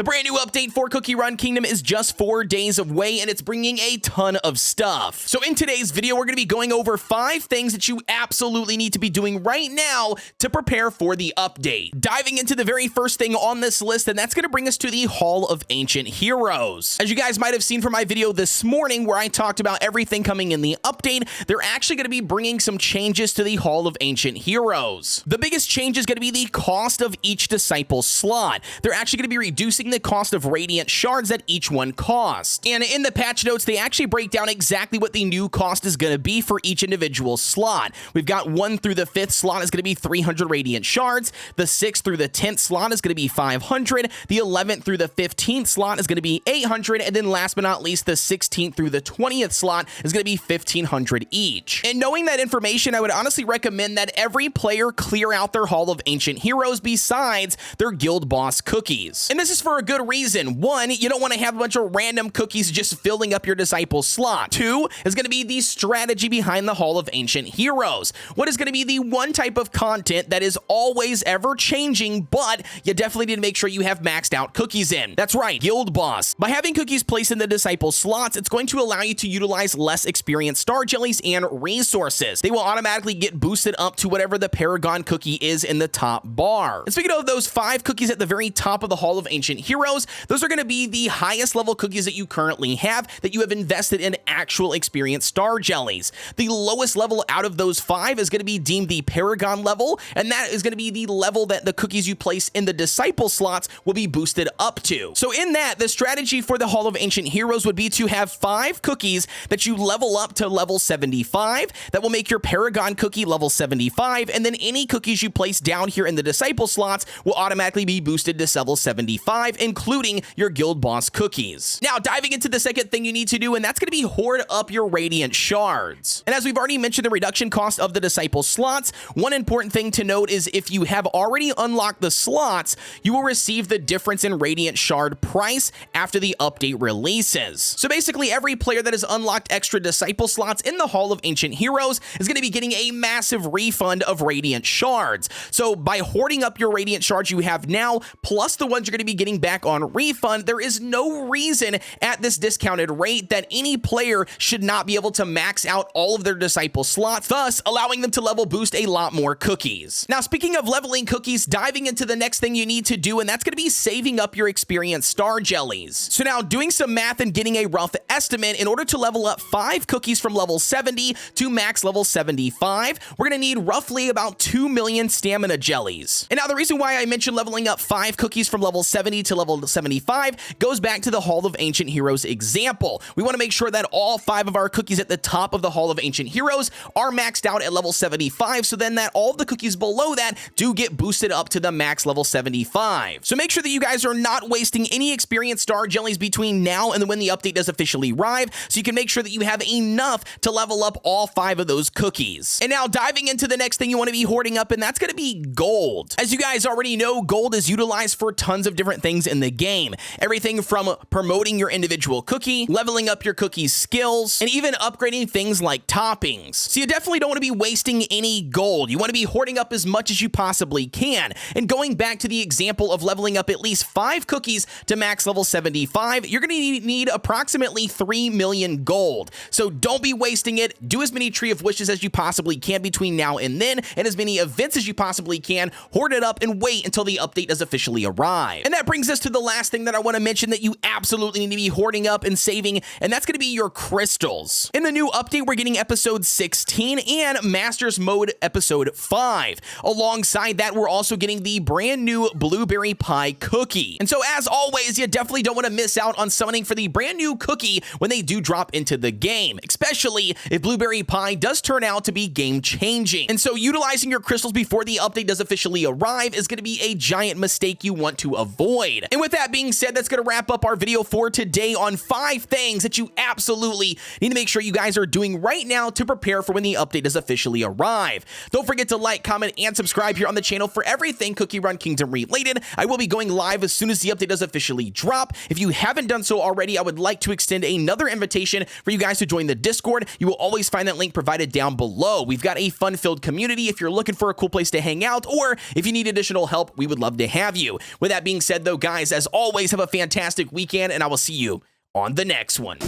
The brand new update for Cookie Run Kingdom is just 4 days away, and it's bringing a ton of stuff. So in today's video, we're going to be going over 5 things that you absolutely need to be doing right now to prepare for the update. Diving into the very first thing on this list, and that's going to bring us to the Hall of Ancient Heroes. As you guys might have seen from my video this morning where I talked about everything coming in the update, they're actually going to be bringing some changes to the Hall of Ancient Heroes. The biggest change is going to be the cost of each disciple slot. They're actually going to be reducing the cost of radiant shards that each one costs. And in the patch notes, they actually break down exactly what the new cost is going to be for each individual slot. We've got 1 through the 5th slot is going to be 300 radiant shards. The 6th through the 10th slot is going to be 500. The 11th through the 15th slot is going to be 800. And then last but not least, the 16th through the 20th slot is going to be 1500 each. And knowing that information, I would honestly recommend that every player clear out their Hall of Ancient Heroes besides their guild boss cookies. And this is for a good reason. 1, you don't want to have a bunch of random cookies just filling up your disciple slot. 2 is going to be the strategy behind the Hall of Ancient Heroes. What is going to be the one type of content that is always ever changing, but you definitely need to make sure you have maxed out cookies in. That's right, guild boss. By having cookies placed in the disciple slots, it's going to allow you to utilize less experienced star jellies and resources. They will automatically get boosted up to whatever the Paragon cookie is in the top bar. And speaking of those 5 cookies at the very top of the Hall of Ancient Heroes, those are going to be the highest level cookies that you currently have that you have invested in actual experienced star jellies. The lowest level out of those 5 is going to be deemed the Paragon level, and that is going to be the level that the cookies you place in the disciple slots will be boosted up to. So in that, the strategy for the Hall of Ancient Heroes would be to have 5 cookies that you level up to level 75. That will make your Paragon cookie level 75, and then any cookies you place down here in the disciple slots will automatically be boosted to level 75, including your guild boss cookies. Now, diving into the second thing you need to do, and that's going to be hoard up your radiant shards. And as we've already mentioned the reduction cost of the disciple slots, one important thing to note is if you have already unlocked the slots, you will receive the difference in radiant shard price after the update releases. So basically, every player that has unlocked extra disciple slots in the Hall of Ancient Heroes is going to be getting a massive refund of radiant shards. So by hoarding up your radiant shards you have now, plus the ones you're going to be getting back on refund, there is no reason at this discounted rate that any player should not be able to max out all of their disciple slots, thus allowing them to level boost a lot more cookies. Now, speaking of leveling cookies, diving into the next thing you need to do, and that's going to be saving up your experienced star jellies. So now, doing some math and getting a rough estimate, in order to level up 5 cookies from level 70 to max level 75, we're going to need roughly about 2 million stamina jellies. And now the reason why I mentioned leveling up 5 cookies from level 70 to level 75 goes back to the Hall of Ancient Heroes example. We want to make sure that all 5 of our cookies at the top of the Hall of Ancient Heroes are maxed out at level 75, so then that all of the cookies below that do get boosted up to the max level 75. So make sure that you guys are not wasting any experienced star jellies between now and when the update does officially arrive, so you can make sure that you have enough to level up all 5 of those cookies. And now diving into the next thing you want to be hoarding up, and that's going to be gold. As you guys already know, gold is utilized for tons of different things in the game. Everything from promoting your individual cookie, leveling up your cookie's skills, and even upgrading things like toppings. So you definitely don't want to be wasting any gold. You want to be hoarding up as much as you possibly can. And going back to the example of leveling up at least 5 cookies to max level 75, you're going to need approximately 3 million gold. So don't be wasting it. Do as many Tree of Wishes as you possibly can between now and then, and as many events as you possibly can. Hoard it up and wait until the update does officially arrive. And that brings us to the last thing that I want to mention that you absolutely need to be hoarding up and saving, and that's going to be your crystals. In the new update, we're getting episode 16 and Masters Mode episode 5. Alongside that, we're also getting the brand new Blueberry Pie cookie. And so as always, you definitely don't want to miss out on summoning for the brand new cookie when they do drop into the game, especially if Blueberry Pie does turn out to be game changing. And so utilizing your crystals before the update does officially arrive is going to be a giant mistake you want to avoid. And with that being said, that's going to wrap up our video for today on 5 things that you absolutely need to make sure you guys are doing right now to prepare for when the update does officially arrive. Don't forget to like, comment, and subscribe here on the channel for everything Cookie Run Kingdom related. I will be going live as soon as the update does officially drop. If you haven't done so already, I would like to extend another invitation for you guys to join the Discord. You will always find that link provided down below. We've got a fun-filled community if you're looking for a cool place to hang out, or if you need additional help, we would love to have you. With that being said, though, guys, Guys, as always, have a fantastic weekend, and I will see you on the next one.